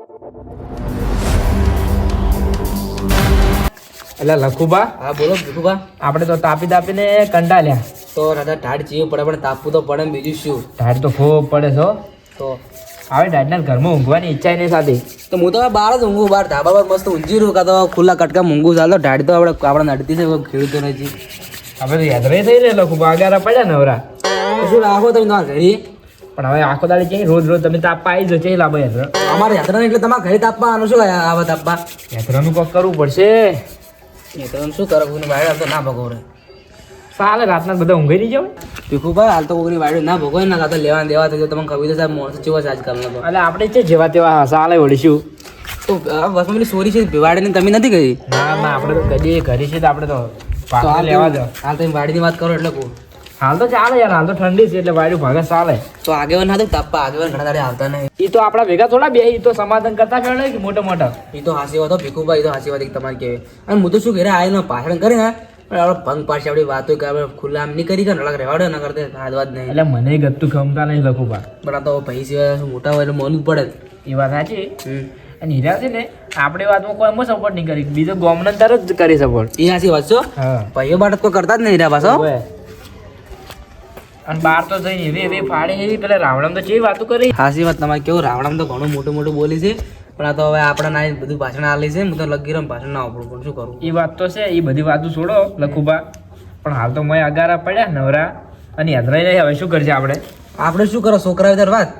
એટલે લખુબા, હા બોલો ભીખુભા. આપણે તો તાપી તાપીને કંટાળ્યા. તો રાજા ઢાળ ચીવું પડે પણ તાપવું તો પડે ને, બીજું શું. ઢાળ તો ખૂબ પડે છો. તો હવે ઢાળના ઘરમાં ઊંઘવાની ઈચ્છા નહીં થતી. તો હું તો બહાર જ ઊંઘું, બહાર ધાબા પર મસ્ત ઊંઘી રહ્યું, કાં તો ખુલ્લા કટકા ઊંઘું. ચાલો ઢાળ તો આપણે નડતી છે ખેડૂતો નથી. હવે તો યાદ રહી થઈ ને લખુબા, અગારા પડ્યા ને નવરા. તો શું રાખો તમે તમારા ઘરે? પણ હવે આખો દાડી છે રોજ રોજ તમે તાપવા આવી જશે લાભ યાત્ર. અમારે યાત્રા એટલે તમારા ઘરે તાપવાનું શું આવા તાપવા? યાત્રાનું કોક કરવું પડશે. યાત્રાનું શું કરો? કોઈને વાયડા તો ના ભગવો રે. સાલે રાતના બધા ઊંઘી નહીં જાવ. ભીખુભાઈ હાલ તો કોઈની વાયડું ના ભગવાય ના, કાં તો લેવા દેવા થશે. તમને ખબર છે સાહેબ માણસો કેવા છે આજકાલના. તો એટલે આપણે છે જેવા તેવા સાલે વળીશું. તો આ બસમાં પેલી સોરી છે વાડીને તમે નથી કહી? ના ના, આપણે તો કદી ઘરે છે તો આપણે તો તો પાછા હાલ લેવા દો. હાલ તમે વાડીની વાત કરો એટલે કહું. હાલ તો ચાલે યાર, હાલ તો ઠંડી છે એટલે વાયુ ભાગે ચાલે. તો આગેવાન ના તાપવા આગેવાન ઘણા દાડે આવતા નહીં. એ તો આપણા ભેગા થોડા બે, એ તો સમાધાન કરતા ફેરણે કે મોટા મોટા. એ તો હાસી વાત હો ભીખુભાઈ, એ તો હાસી વાત એક તમારી કહેવાય. અને હું તો શું ઘરે આવીને પાછળ કરી ને પણ આપણે ભંગ પાડશે આપણી વાતો કે આપણે ખુલ્લા આમ નહીં કરી કે નળક રહેવાડે ના કરતે હાથ જ નહીં. એટલે મને ગતું ગમતા નહીં લખું પા. પણ આ તો ભાઈ સિવાય શું મોટા હોય એટલે મોનું જ પડે. એ વાત સાચી. અને હીરા છે ને આપણી વાતમાં કોઈ એમાં સપોર્ટ નહીં કરી, બીજો ગોમને તરત જ કરી સપોર્ટ. એ હાસી વાત છો. હા ભાઈઓ બાટ કોઈ કરતા જ નહીં રહ્યા પાછો. ઓવે. અને બહાર તો જઈને એવી એવી ફાડી એવી પેલા રાવણમ તો જેવી વાતો કરી. હાસી વાત તમારે કેવું, રાવણામાં તો ઘણું મોટું મોટું બોલી છે પણ આ તો હવે આપણે ના બધું ભાષણ આલી છે. હું તો લગી રમ ભાષણ ના આપડું પણ શું કરું. એ વાત તો છે, એ બધી વાતો છોડો લખુબા. પણ હાલ તો મેં અગારા પડ્યા નવરા અને યાદરાઈ નહીં. હવે શું કરશે આપણે શું કરો છોકરા વિચાર વાત.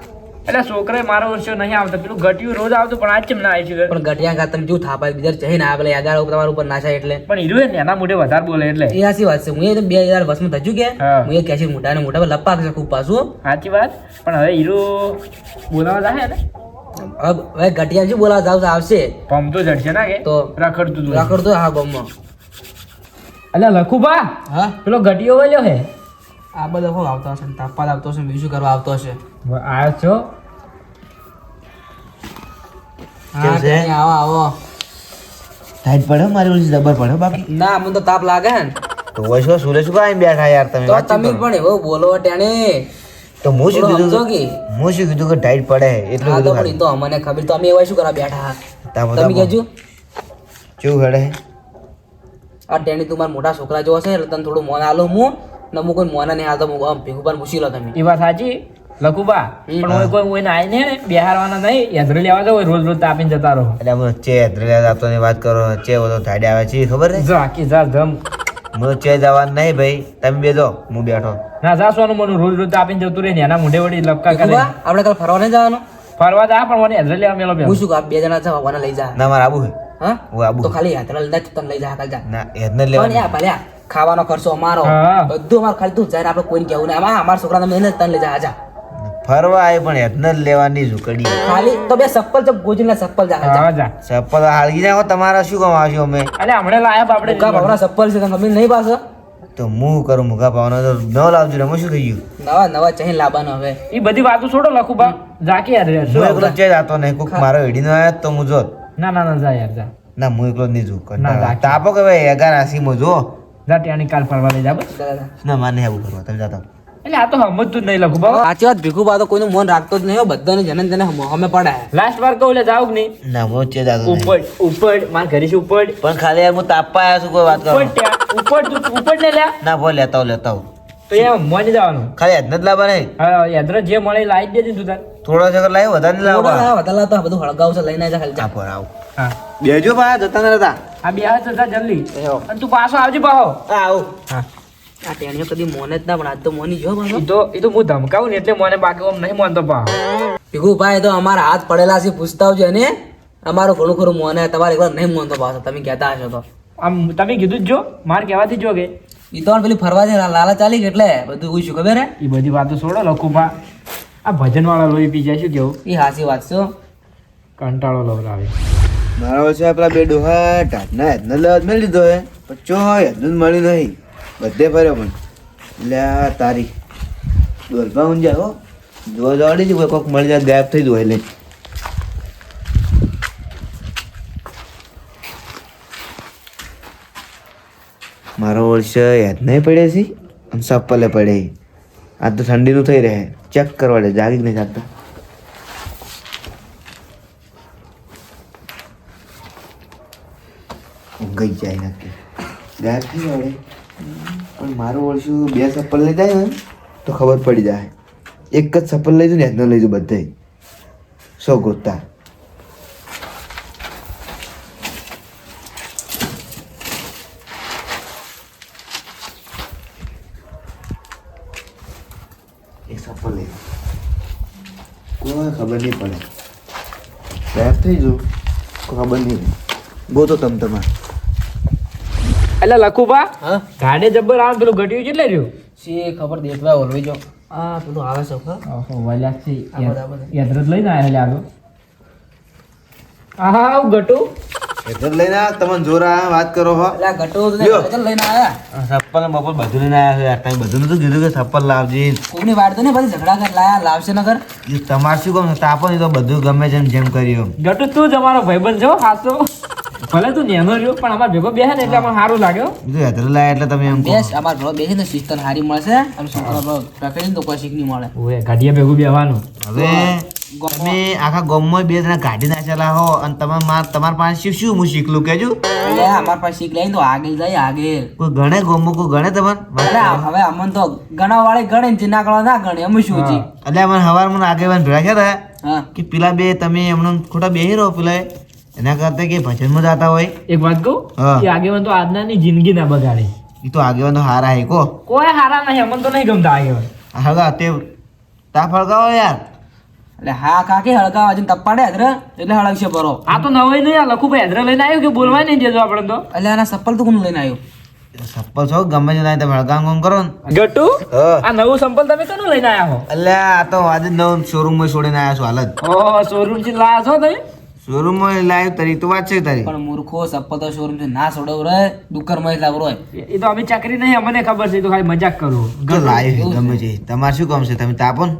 એટલે છોકરા મારો વર્ષો નહીં આવતો, પેલું ઘટ્યું રોજ આવતું પણ આજ કેમ ના આવી છે. પણ ગટિયા ખાતર તમે શું થાપાય બીજા જઈ ને આવે યાગાર તમારા ઉપર નાશાય એટલે. પણ હીરો ને એના મોઢે વધારે બોલે એટલે. એ સાચી વાત છે. હું એ તો 2000 વર્ષમાં થયું કે હા. હું એ કેસી મોટા ને મોટા પર લપાક છે ખૂબ પાછું. સાચી વાત. પણ હવે હીરો બોલાવા જાય ને હવે ગટિયા શું બોલાવા જાવ આવશે પમ તો જડશે ના કે તો રખડતું તું. રાખડતો હા ગમમાં. એટલે લખુબા હા પેલો ઘટિયો વળ્યો હે. આ બધો હું આવતો હશે ને તાપા આવતો હશે ને બીજું કરવા આવતો હશે. આવ્યો છો. હા ત્યાં આવો આવો. ટાઈટ પડે મારી ઓલી જબર પડે બાકી ના મને તો તાપ લાગે ને તો વૈસો સુરેશ કાંઈ બેઠા યાર તમે તો વાતચીત તમે કરો. પણ એવો બોલો ટેણે. તો હું શું થોડું સમજો કીધું કે? હું શું કીધું કે ટાઈટ પડે એટલું હા તો કીધું પણ ઈ તો અમને ખબર તો અમે એવા શું કરવા બેઠા. તાપો તમે કહેજો કેવું હેડે આ ટેણી તું મારા મોટા છોકરા જેવો છે એટલે તને થોડું મોન આલો હું ને હું કોઈ મોના નહીં હાલતો. હું ભીખુભાઈ પૂછી લો તમે. એ વાત સાચી લખુબા. પણ હવે કોઈ કોઈને આવીને ને બેહારવાના નહીં, યાદરી લેવા જાવ રોજ રોજ તાપીને જતા રહો. એટલે અમે ચે આપતો ની વાત કરો ચે બધો ધાડે આવે છે ખબર છે જા આખી જા ધમ. હું ચે જવાનું નહીં ભાઈ તમે બેજો હું બેઠો ના જા સોનું મનું રોજ રોજ તાપીને જતું રહે ને એના મોઢે વળી લપકા કરે. ભીખુભા, આપણે કાલ ફરવા નહીં જવાનું? ફરવા જા પણ મને યાદરી લેવા મેલો હું પેલો. શું કહું, 2 જણા જવા વાના લઈ જા. ના મારે આબુ હે હા હું આબુ તો ખાલી યાત્રા લઈને તને લઈ જા કાલ જા. ના હેદ ને પણ લેવાનું યા ભલ્યા ખાવાનો ખર્ચો અમારો હા. બધું અમારું ખાલી તું જાય આપણે કોઈને કહેવું નહીં. આમાં અમારા છોકરા તમે એને જ તને લઈ જા આજા. ફરવા આવે પણ હેદ ને લેવાની ઝુકડી ખાલી તો બે ચપ્પલ તો ગોજીને ચપ્પલ જા હા જા. ચપ્પલ હાલગી જાય હો, તમારા શું કામ આવશું અમે અલે હમણાં લાયા બાપડે. મુકા ભાવના ચપ્પલ છે તમે નહીં પાછો. તો હું કરું મુકા પાવાનો તો ન લાવજો ને હું શું કહ્યું નવા નવા ચહીન લાવવાનો હવે. એ બધી વાતો છોડો લખુબા. જા કે યાર યાર. હું એકલો ચે જાતો નહીં કોક મારો હેડીનો આવ્યો તો હું જોત ના ના ના જા યાર જા. ના હું એકલો જ નહીં જોઉં ના, કંટાળો. તાપો કે ભાઈ 11:80 જો જા ત્યાંની કાલ ફરવા લઈ જા બસ. દાદા. ના માને આવું કરવા તમે જાતા એટલે આ તો સમજતું જ નહીં લખુબા. સાચી વાત ભીખુબા તો કોઈનું મન રાખતો જ નહીં હો. બધાને જેને તેને અમે પડાય. લાસ્ટ વાર કહું એટલે જાવ કે નહીં. ના હું ચે જાતો નહીં. ઉપર ઉપર માર ઘરે છે ઉપર. પણ ખાલી યાર હું તાપવા આવ્યો છું કોઈ વાત કરો ઉપર ત્યાં ઉપર તું ઉપર ને લ્યા. ના બોલ લેતા આવું તો એ મોની જવાનું. ખાલી હેદ જ લાવવા નહીં હા યાદરો જે મળે એ લાવી દેજે તું તાર. થોડો જગર લાવ્યો વધારે નહીં થોડા લાવવા લાવો, વધારે લાવો તો બધું હળગાવશે લઈને જા ખાલી જા. પર આવું હા બેજો ભાઈ જતા ન રહેતા આ બે હાથ જતા જલ્દી. એહો. અને તું પાછો આવજે પાછો. આવું હા આ ટેણીઓ કદી મોને જ ના પણ આજ તો મોની જો પાછો. એ તો હું ધમકાવું ને એટલે મને બાકી આમ નહીં માનતો પાછો. ભીખુભાઈ તો અમારા હાથ પડેલા છે પૂછતા આવજો ને. અમારું ઘણું ખરું મોને તમારે એકવાર નહીં મોનતો પાછો તમે કહેતા હશો તો. આમ તમે કીધું જ જો માર કહેવાથી જો કે ઈ તો પેલી ફરવા દે લાલા ચાલી કે એટલે બધું પૂછ્યું ખબર હે. એ બધી વાતો છોડો લખુબા. આ ભજન વાળા લોહી પી જાય શું કેવું. એ હાસી વાત છે હો. કંટાળો લવરાવે. મારા વર્ષે પેલા બે ડોહા ટાટના હેદનો લેવા મેં લીધો હે પણ ચો હેદનું જ મળ્યું નહીં બધે ફર્યો પણ એટલે આ તારી ડોલમાં ઊંઝા હો જોવા જવાડી છે કોઈક મળી જાય ગાયબ થઈ જાય એટલે મારો વર્ષ યાદ નહીં પડે છે આમ સપ્પલે પડે આ તો ઠંડીનું થઈ રહે ચેક કરવા દે જાગી જ નહીં જાગતા ઊંઘાઈ જાય નક્કી ગાયબ થઈ આવડે પણ મારું ઓળશું 2 ચપ્પલ લઈ જાય ને તો ખબર પડી જાય એક જ ચપ્પલ લઈ જઉં ને એનો લઈ જાઉં બધાય સો ગોતા એક ચપ્પલ લઈ કોઈ ખબર નહીં પડે ગાયબ થઈ જવું કોઈ ખબર નહીં ગોતો તમારે એટલે લખુભા હા ગાડે જબ્બર આવે પેલું ઘટ્યું કેટલે રહ્યું શી ખબર દેતવા ઓલવી જો આ પેલું આવે છે હા ઓહો વાલ્યા છે આ બરાબર છે. યાત્રા લઈને આયા લે આગળ આહા ગટુ એટલે લઈને આ તમને જોર આ વાત કરો હો એટલે આ ઘટો તો લ્યો. ચાલ લઈને આયા ચપ્પલ બપોર બધું લઈને આવ્યા છે તમે બધું નતું કીધું કે ચપ્પલ લાવજે કોઈની વાડ તો નહીં પછી ઝઘડા કર લાયા લાવશે નગર એ તમારે શું કહું તાપો નહીં તો બધું ગમે છે જેમ કર્યું ગટુ તું જ અમારો ભાઈબંધ છો હાસો ભલે તું નેનો રહ્યો પણ અમાર ભેગો બેહે ને એટલે અમને સારું લાગ્યો બીજું હેતર લાયા એટલે તમે એમ કહો બેસ અમાર ઘરો બેસી ને શિસ્તન હારી મળશે અને છોકરો પકડીને તો કોઈ શીખ નહીં મળે ઓએ ગાડીયા ભેગું બેહવાનું હવે તમે આખા ગામમાં 2 જણા કાઢી નાખેલા હો અને તમારા પાસે શું હું શીખલું કેજો એટલે અમાર પાસે શીખ લઈને તો આગળ જાય આગળ કોઈ ગણે ગામમાં કોઈ ગણે એટલે તમારે હવે અમન તો ગણા વાળે ગણે ને જે ના ગણવા ના ગણે અમે શું જી એટલે મને હવારમાં આગેવાન ભેળા થયા હા કે પેલા બે તમે એમને ખોટા બેહી રહો પેલા એના કરતા કે ભજનમાં જતા હોય એક વાત કહું હા. કે આગેવાન તો આજનાની જિંદગી ના બગાડે એ તો આગેવાન તો હારા હે કો કોઈ હારા નહીં અમને તો નહીં ગમતા આગેવાન હળગા તે તાપ હળગાવો યાર એટલે હા કાકી હળગાવા જઈને તપાડે હજર એટલે હળગશે બરો આ તો નવાઈ નહીં આ લખુભાઈ હેદરા લઈને આવ્યો કે બોલવાય નહીં દેજો આપણે તો એટલે આના સપ્પલ તો કોણ લઈને આવ્યો સપ્પલ છો ગમે તે તમે હળગામ કામ કરો ને ગટુ હા. આ નવું સંપલ તમે કનું લઈને આવ્યા હો એટલે આ તો આજે નવ શોરૂમમાં છોડીને આવ્યા છો હાલ જ ઓહો શોરૂમ થી લાયા છો તમે શોરૂમમાં લાવ્યો તારી તો વાત છે તારી પણ મૂર્ખો સપ્પલ તો શોરૂમ થી ના છોડવ રે દુકાનમાં જ લાવરો હોય એ તો અમે ચાકરી નહીં અમને ખબર છે એ તો ખાલી મજાક કરું તો લાવ્યો ગમે છે તમારે શું કામ છે તમે તાપો ને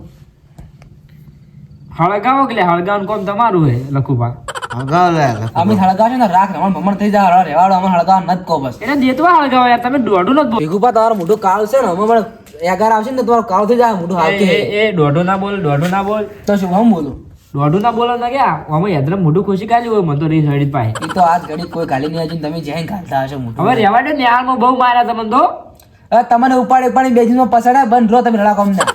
હળગાવો કે હળગાવાનું કોમ તમારું હે લખુભા હળગાવો લે અમે હળગાવશે ને રાખ રમણ ભમણ થઈ જાય રેવાડો અમે હળગાવ નથી કહો બસ એને દેતવા હળગાવો યાર તમે દોઢું નથી ભેગુપા તમારું મોઢું કાળ છે ને અમે પણ એગાર આવશે ને તો તમારું કાળ થઈ જાય મોઢું હાલ કે એ દોઢું ના બોલ દોઢું ના બોલ તો શું હું બોલું દોઢું ના બોલો ના ગયા અમે યાત્રા મોઢું ખુશી કાઢ્યું હોય મને તો રહી સડી પાય એ તો આજ ઘડી કોઈ ગાલી નહીં આવી તમે જ્યાં ઘાલતા હશો મોઢું હવે રેવા દે ને હાલમાં બહુ માર્યા તમને તો હવે તમને ઉપાડી બેજીમાં પસાડ્યા બંધ રહો તમે રડા કોમ ના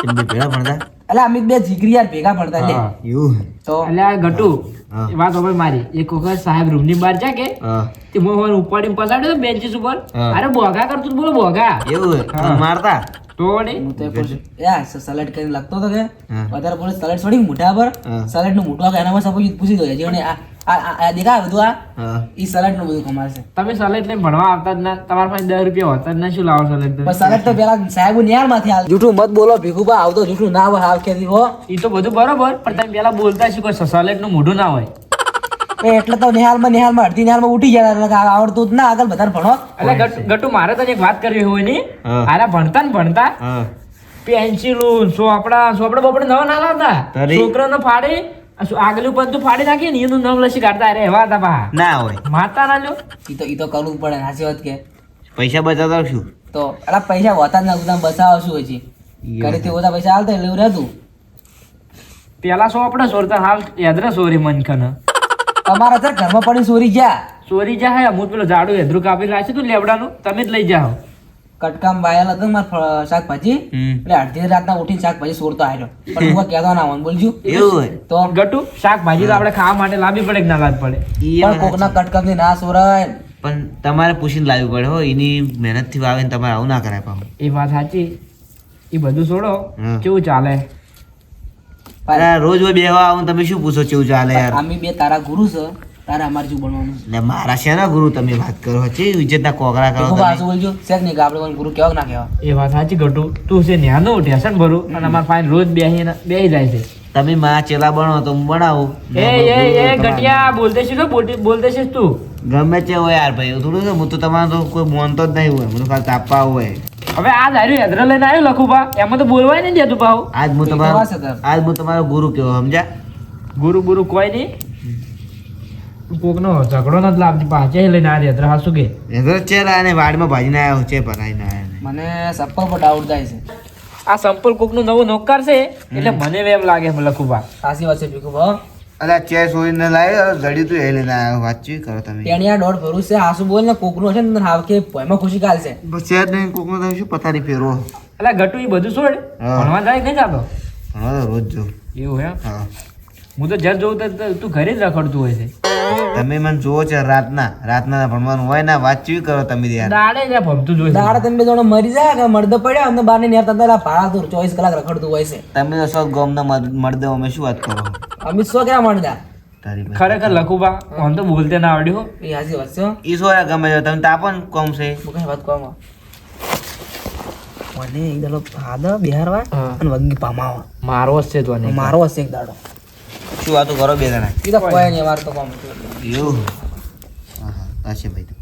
એમને ભેળા ભણતા એટલે અમે બે જીગરી યાર ભેગા ભણતા લે હા. એવું તો એટલે આ ગટુ હા. એ વાત હવે મારી એક વખત સાહેબ રૂમ ની બહાર જા કે હા તે મોહન ઉપાડીને પસાડ્યો તો બેન્ચીસ ઉપર હા. અરે બોગા કરતું તું, બોલો બોગા એવું હા. મારતા તો વળી હું તો એ પૂછું, યાર સલાડ કરીને લાગતો હતો કે હા. વધારે બોલે સલાડ છોડી મોઢા પર હા. સલાડ નું મોઢું એના પર પૂછી દો જેને આ દેખા બધું આ હા ઈ સલાડ નું બધું કમાશે તમે સલેટ લઈને ભણવા આવતા જ ના તમારા પાસે 10 રૂપિયા હોતા જ ના શું લાવો સલેટ પણ સલાડ તો પેલા સાહેબ નિયાળ માંથી હાલ જૂઠું મત બોલો ભીખુબા આવતો જૂઠું ના હોય હાવ ખેતી હો એ તો બધું બરોબર પણ તમે પેલા બોલતા શીખો સલેટ નું મોઢું ના હોય એટલે તો નિહાળમાં અડધી નિહાળમાં ઉઠી જાય એટલે આવડતું જ ના આગળ બધા ભણો એટલે ગટુ મારે તને એક વાત કરવી હોય ની હા. આરા ભણતા ને ભણતા હા પેન્સિલું સોપડા બપડા નવા ના લાવતા તારી? છોકરાનો ફાડી આગલું પંતું ફાડી નાખી ને એનું નામ લસી કાઢતા અરે એવા હતા બા ના હોય માતા ના લ્યો ઈ તો કરવું પડે સાચી વાત કે પૈસા બચાવતા શું તો એલા પૈસા હોતા જ ના બધા બચાવો શું હોય છે ઘરેથી ઓછા પૈસા હાલતા એટલે એવું રહેતું પેલા સોપડા સોરતા હાલ યાદરા સોરી મનખન તમારા તો ઘરમાં પડી ચોરી ગયા સોરી જા હે હું પેલો ઝાડુ હેદરું કાપી રાખ્યું તું લેવડાનું તમે જ લઈ જાઓ કટકામ વાયેલ હતો ને મારા શાકભાજી એટલે અડધી રાતના ઉઠીને શાકભાજી સોરતો આવ્યો પણ હું કહેતો ના હોય બોલજો એવું હોય તો ગટુ શાકભાજી તો આપણે ખાવા માટે લાવવી પડે કે ના લાવવી પડે પણ કોકના કટકામ થી ના સોરાય પણ તમારે પૂછીને લાવવી પડે હો એની મહેનત થી વાવે ને તમારે આવું ના કરાય પાછું એ વાત સાચી એ બધું છોડો હા. કેવું ચાલે અરે રોજ હોય બેહવા આવું તમે શું પૂછો કેવું ચાલે યાર અમે બે તારા ગુરુ છે તારે અમારે શું બનવાનું એટલે મારા શેના ગુરુ તમે વાત કરો છે ઇજ્જતના કોકરા કરો ખૂબ તમે આસુ બોલજો શેક નહીં કે આપણે કોઈને ગુરુ કેવા ના કહેવા એ વાત સાચી ગટુ તું છે ન્યાનો ટેશન ભરું અને અમારે ફાઈન રોજ બેહી જાય છે તમે મારા ચેલા બનો તો હું બનાવું એ ગટિયા બોલતે છે તો બોલતે છે તું ગમે તે હોય યાર ભાઈ થોડું છે હું તો તમારે તો કોઈ મોનતો જ નહીં હોય હું તો ખાલી તાપવા હોય હવે આ ધાર્યું હેદરા લઈને આવ્યો લખુભા એમાં તો બોલવાય નહીં દેતું ભાવ આજ હું એ તો તમારો વાત છે તાર. આજ હું તમારો ગુરુ કેવો સમજ્યા ગુરુ કોઈ નહીં કોકનો ઝઘડો નથી લાવતી પાછે લઈને આ હેદરા હા શું કે એ તો ચેલા અને વાડમાં ભાજીને આવ્યો છે ભરાઈને આવ્યા મને સપ્પલ પર ડાઉટ થાય છે આ સંપલ કોકનું નવું નોકર છે એટલે મને એમ લાગે લખુભા સાચી વાત છે ભીખુ ભાવ અલ્યા ચેસ હોઈને લાવ્યો જડી તું એ લઈને આવ્યો વાતચીત કરો તમે ટેણિયા દોઢ ભરું છે હાસુ બોલ ને કોકનું હશે ને હાવ કે ભયમાં ખુશી કાલશે બસ ચેસ નહીં કોકનો તમે શું પથારી ફેરવો એટલે ગટુ એ બધું છોડ હા. ભણવા જાય નહીં જાતો હા તો રોજ જો એવું હે હા હું તો જજ જોઉં તો તું ઘરે જ રખડતું હોય છે તમે મને જોવો છે રાતના ભણવાનું હોય ને વાતચીત કરો તમે યાર દાડે જ આ ભમતું જોઈ દાડા તમે બે જણો મરી જાય કે મર્દ પડ્યા અને બાર ને નેર તંદરા ભાડા દૂર 24 કલાક રખડતું હોય છે તમે તો સૌ ગોમના મળદે અમે શું વાત કરો અમિત શો ક્યાં મળ્યા તારી પાસે. ખરેખર લખુબા આમ તો બોલતે ના આવડ્યું એ હાજી વાત છે હો. ઈ શું યાર ગમે છે તમે તાપન કોમ છે હું કઈ વાત કહું મને એક દાડો ભાદા બિહારવા હા. અને વગી પામાવા મારો જ છે તો નહીં મારો હશે એક દાડો શું વાતો કરો બે જણા એ તો કોઈ નહીં અમારે તો કામ એવું હા હા હશે ભાઈ તો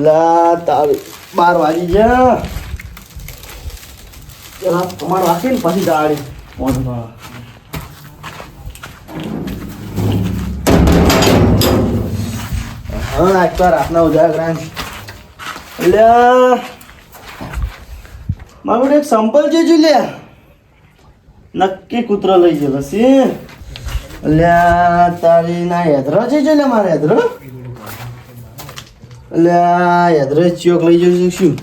લા તારી 12 વાગી ગયા જરા તમાર વાગે ને પછી દાડી મોઢમાં હા આજ તો રાતના ઉજાગરા એટલે મારું એક સંપલ છે જો લે નક્કી કૂતરો લઈ ગયેલો છે અલ્યા તારી ના હેદરો છે જો લે મારે હેદરો અલ્યા હેદરો ચોક લઈ જઉં છું શું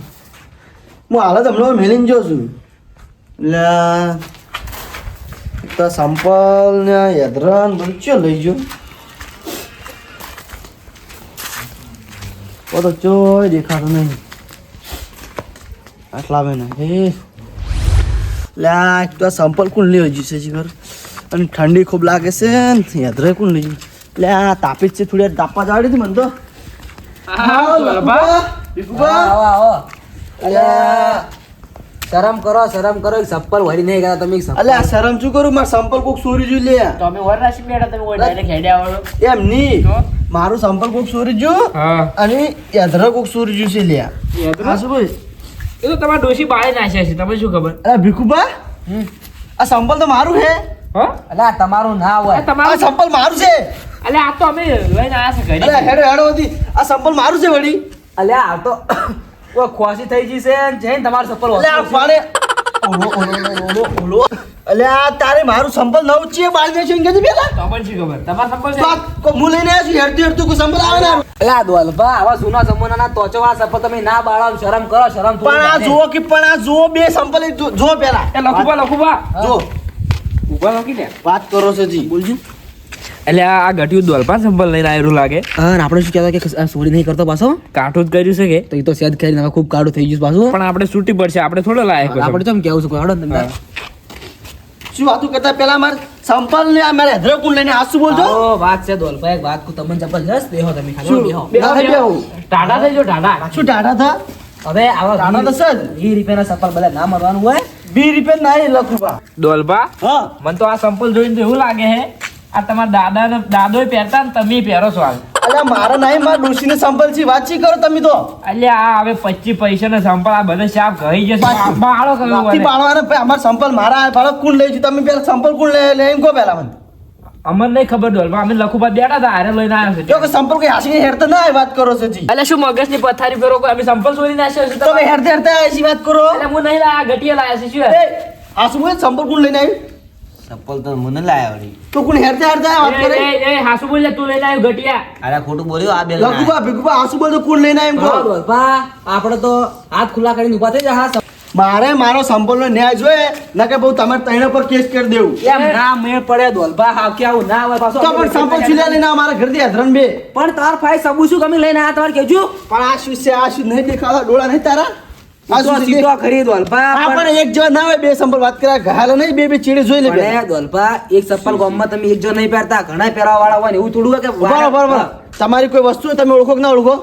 હું હાલત હમણાં મેલીને જાઉં છું અલ્યા તો સંપલ ને હેદરા ને બધું ચો લઈ ગયો તો ચોય દેખાતો નહીં આટલા બેન હે લ્યા તો સંપલ કોણ લઈ ગયું છે જીવર અને ઠંડી ખૂબ લાગે છે ને હેદરે કોણ લઈ ગયું લ્યા તાપી જ છે થોડી વાર તાપવા જાડી હતી મને તો આવો આવો અલ્યા શરમ કરો એક ચપ્પલ વળી નહીં ગયા તમે એક ચપ્પલ. અલ્યા શરમ શું કરું મારે સંપલ કોક ચોરી જોઈ લે તો અમે વર રાશિ બેઠા તમે ઓય ડાયરેક્ટ હેડ્યા આવડો એમ નહીં તો? મારું સંપલ કોક ચોરી જો હા અને યાદરા કોક ચોરી જો છે લ્યા હા શું ભાઈ એ તો તમારા ડોશી બાળે નાખ્યા છે તમે શું ખબર અરે ભીખુબા આ સંપલ તો મારું હે હા અલ્યા તમારું ના આ હોય આ તમારું સંપલ મારું છે અલે આ તો અમે લઈને આયા છે ઘરે અરે હેડો હેડો હતી આ સંપલ મારું છે વળી અલ્યા આ તો કોઈ ખોસી થઈ ગઈ છે જઈને તમારું ચપ્પલ અલે આ પાડે ઓલો ઓલો ઓલો ઓલો અલે આ તારે મારું સંપલ નવું છે બાળી દે છે કે પેલા તો પણ શું ખબર તમારા સંપલ તો આ હું લઈને આવ્યો છું હેડતું હેડતું કોઈ સંપલ આવે ને અલ્યા દોલભા આવા જૂના જમાનાના તોચવા ચપ્પલ તમે ના બાળો શરમ કરો શરમ થોડી પણ આ લાગે. જુઓ કે પણ આ જુઓ બે સંપલ જો પેલા એ લખુબા જો ઉભા લખી દે વાત કરો છો જી બોલજો એટલે આ ગઢિયું દોલપા સંપલ લઈને આવેલું લાગે હા આપણે શું કહેતા કે ચોરી નહીં કરતો પાછો કાઠું જ કર્યું છે કે તો એ તો સેદ ખાઈને હવે ખૂબ કાળું થઈ ગયું પાછું પણ આપણે છૂટી પડશે આપણે થોડો લાયક આપણે કેમ કેવું છે કોઈ હડો તમે શું વાતું કરતા પેલા મારે સંપલ ને આ મારે હેદરો કોણ લઈને આ શું બોલજો ઓ વાત છે દોલભા એક વાત કહું તમને ચપ્પલ જસ બેહો તમે ખાલી શું બેહો બેહો બેહો ટાટા થઈ જો ટાટા શું ટાટા થા હવે આવા ટાટા તો સર 20 રૂપિયાના ચપ્પલ બધા ના મળવાનું હોય 20 રૂપિયા ના લખુબા દોલપા હા મને તો આ સંપલ જોઈને તો એવું લાગે હે આ તમારા દાદોય પહેરતા ને તમે પહેરો છો હાલ અલ્યા મારા નહીં મારા ડોશીને સંપલ છે વાતચીત કરો તમે તો એટલે આ હવે 25 પૈસાનો સંપલ આ બધો શાપ ગઈ જશે બાળો કયો નથી મને પાડવાના ભાઈ અમાર સંપલ મારા ભાડો કોણ લઈ તમે પેલા સંપલ કોણ લે એમ કહો પેલા મને અમને નહીં ખબર દોલપા અમે લખુબા બેઠા હતા હારે લઈને આવ્યા જો છે કે સંપલ કઈ હાસી હેરતા ના આવે વાત કરો છો જી એટલે શું મગજની પથારી ફેરો કોઈ અમે સંપલ ચોરી નાખ્યો છે તમે હેરતા હેરતા એસી વાત કરો એટલે હું નહીં લાયા ઘટિયા લાયા છે શું એ આ શું બોલે સંપલ કોણ લઈને આવ્યું ચપ્પલ તો મને લાયા વળી તો કોણ હેરતા હેરતા વાત કરે એ હાસુ બોલે તું લઈને આવ્યો ઘટિયા અરે ખોટું બોલ્યો આ બે લખુબા ભીખુબા આ શું બોલતો કોણ લઈને આવ્યું હા કહો દોલભા આપણે તો હાથ ખુલ્લા કરીને ઊભા થઈ જા હા મારે મારો સંપલનો ન્યાય જોઈએ ન કે બહુ તમારે તૈણા પર કેસ કરી દેવું એમ ના મેળ પડે દોલભા હાવ કે આવું ના હોય પાછો તો પણ સંપલ છીલા લઈને અમારા ઘરથી હધરન બે પણ તાર ફાઈ સબુ શું તમે લઈને આ તમારે કેજો પણ આ શું છે આ શું નહીં દેખાતા ડોળા નહીં તારા આ શું છે? સીધો ખરી દોલભા આ પણ એક જેવા ના હોય બે સંપલ વાત કર્યા ઘાલો નહીં બે બે ચીડે જોઈ લે બે પણ દોલભા એક ચપ્પલ ગામમાં તમે એક જો નહીં પહેરતા ઘણા પહેરવા વાળા હોય ને એવું થોડું હોય કે બરોબર તમારી કોઈ વસ્તુ હોય તમે ઓળખો કે ના ઓળખો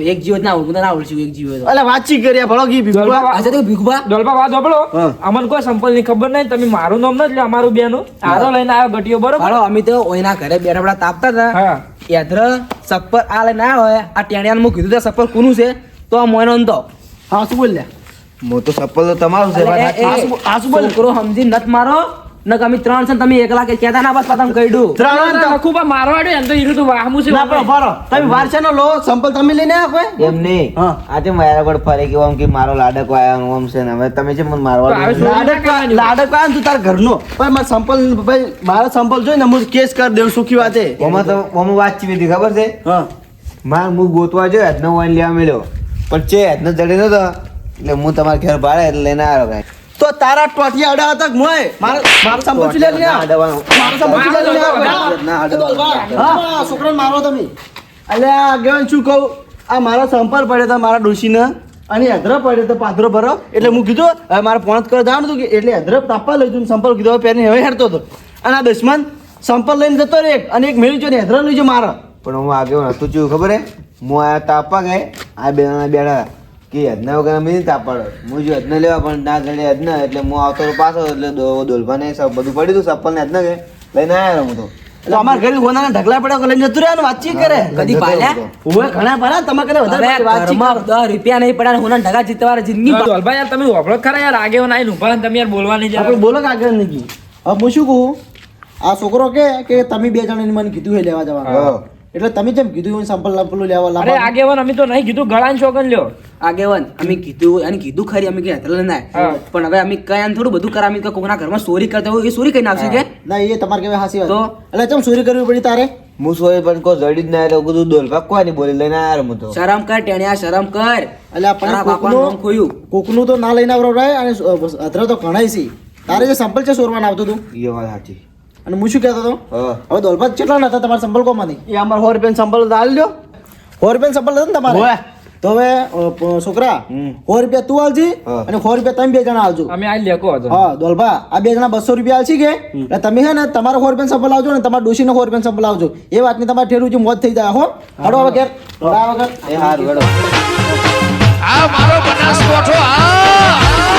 એક જીવ ના ઓળખું ના ઓળખું એક જીવ હોય તો. એટલે વાતચીત કર્યા ભલો કી ભીખુબા અચ્છા તો ભીખુભા દોલપા વાત સાંભળો હા. અમને કોઈ સંપલ ની ખબર નહીં તમે મારું નામ નથી લે અમારું બેનું આરો લઈને આવ્યો ઘટિયો બરોબર હાલો અમે તો ઓયના ઘરે બેઠા બેઠા તાપતા હતા હા યાદ્ર સપ્પર આ લઈને આવ્યો હોય આ ટેણિયાને મું કીધું તો સપ્પર કોનું છે તો આ મોયનો નતો હા શું બોલ્યા મો તો ચપ્પલ તો તમારું છે એટલે વાત એ- આ શું બોલ? છોકરો સમજી નત મારો નક અમે 3 છે ને તમે એકલા કે કહેતા ના બસ પતંગ કઈડું ત્રણ તો- લખુબા મારવાડ્યો એમ તો હીરું તો વાહમું છે ના પણ ફરો તમે વારસાનો લો સંપલ તમે લઈને આવ્યા કોઈ એમ નહીં હા. આજે મારા પર ફરે કે આમ કે મારો લાડક વાયો આમ છે ને હવે તમે છે મને મારવા તો આવે દો. લાડક આવ્યો ને તું તાર ઘરનો પણ મારા સંપલ ભાઈ મારા સંપલ જોઈ ને હું કેસ કરી દેવું સુખી વાત છે ઓમાં તો ઓમાં વાત ચીવી હતી ખબર છે હા માર હું ગોતવા જો હેદનો વાઈન લેવા મળ્યો પણ છે હેદનો જડે નતો એટલે હું તમારા ઘેર ભાડે એટલે લઈને આવ્યો કાંઈ તો તારા ટોટિયા અડા હતા કે મોય મારા સંપલ ચૂલે લઈને ના આવ. અડવાનું. મારા સંપલ ચૂલે લઈને આવ. ના અડવાનું. હા છોકરાને મારો તમે અલ્યા આગેવાન શું કહું આ મારા સંપલ પડ્યો તો મારા ડોશીને અને અધર પડ્યો તો પાથરો ભરો એટલે હું કીધું હવે મારે પોણત કરવા જવાનું હતું કે એટલે અધર તાપવા લઈ જઈને સંપલ કીધું હવે પહેરીને હવે હેરતો હતો અને આ દુશ્મન સંપલ લઈને જતો રે અને એક મેળવી જો ને અધર લઈ જો મારા પણ હું આગળ નતું ચૂ ખબર હે હું આયા તાપવા ગયે આ બેના બેડા કે યજ્ઞ વગર અમે નહીં તાપાડો હું જો યજ્ઞ લેવા પણ ના જડે યજ્ઞ એટલે હું આવતો રહ્યો પાછો એટલે દોલભાને સબ બધું પડ્યું હતું સપ્પલ ને યજ્ઞ કે લઈને આવ્યો હું તો એટલે અમારા ઘરે હોનાના ઢગલા પડ્યા કે લઈને જતું રહે અને વાતચીત કરે કદી પાલ્યા ઓય ઘણા ભરા તમારે કરે વધારે હવે વાતચીત ઘરમાં 10 રૂપિયા નહીં પડ્યા ને હોના ઢગા જીતવા જિંદગી દોલભાઈ યાર તમે વાપરો ખરા યાર આગેવાન આઈને ઊભા ને તમે યાર બોલવા નહીં આપણે જરા બોલો કે આગળ નહીં હવે હું શું કહું આ છોકરો કે તમે બે જણાને મને કીધું એ લેવા જવાનું હા. એટલે તમે જેમ કીધું એવું સંપલ પેલું લેવા અરે લાવવાનું. આગેવાન અમે તો નહીં કીધું ગળાને શોગન લ્યો આગેવાન અમે કીધું અને કીધું ખરી અમે કે હેતલ ના હા. પણ હવે અમે કઈ આને થોડું બધું કરા અમે કોકના ઘરમાં ચોરી કરતા હોય એ ચોરી કઈ આવશે કે ના એ તમારે કેવી હાસી વાત તો? એટલે ચમ ચોરી કરવી પડી તારે હું સોય પણ કોઈ જડી જ ના એટલે કીધું દોલભા કોઈ નહીં બોલી લઈને આવ્યો હું તો શરમ કર ટેણિયા શરમ કર એટલે આપણને તારા બાપાનું નામ ખોયું કોકનું તો ના લઈને આવરો અને અધર તો ઘણાય છે તારે જે સંપલ છે ચોરવાના આવતું હતું એ વાત સાચી અને હું શું કહેતો હતો હા હવે દોલભાત કેટલા નતા તમારા સંપલ કોમાંથી એ અમાર 100 રૂપિયા સંપલ આલ લ્યો 100 રૂપિયા સંપલ હતા ને તમારે તો હવે છોકરા 100 રૂપિયા તું આલજી હા. અને 100 રૂપિયા તમે બે જણા આલજો અમે આ લેકો હતો હા દોલભા આ બે જણા 200 રૂપિયા આલશી કે એટલે તમે હે ને તમારા 100 રૂપિયા સંપલ આવજો ને તમારા ડોશીને 100 રૂપિયા સંપલ આવજો એ વાતની તમારે ઠેરું જે મોત થઈ જાય હો હડો હવે ઘેર હડો વગર એ હારું હેડો. આ મારો બનાસકોઠો આ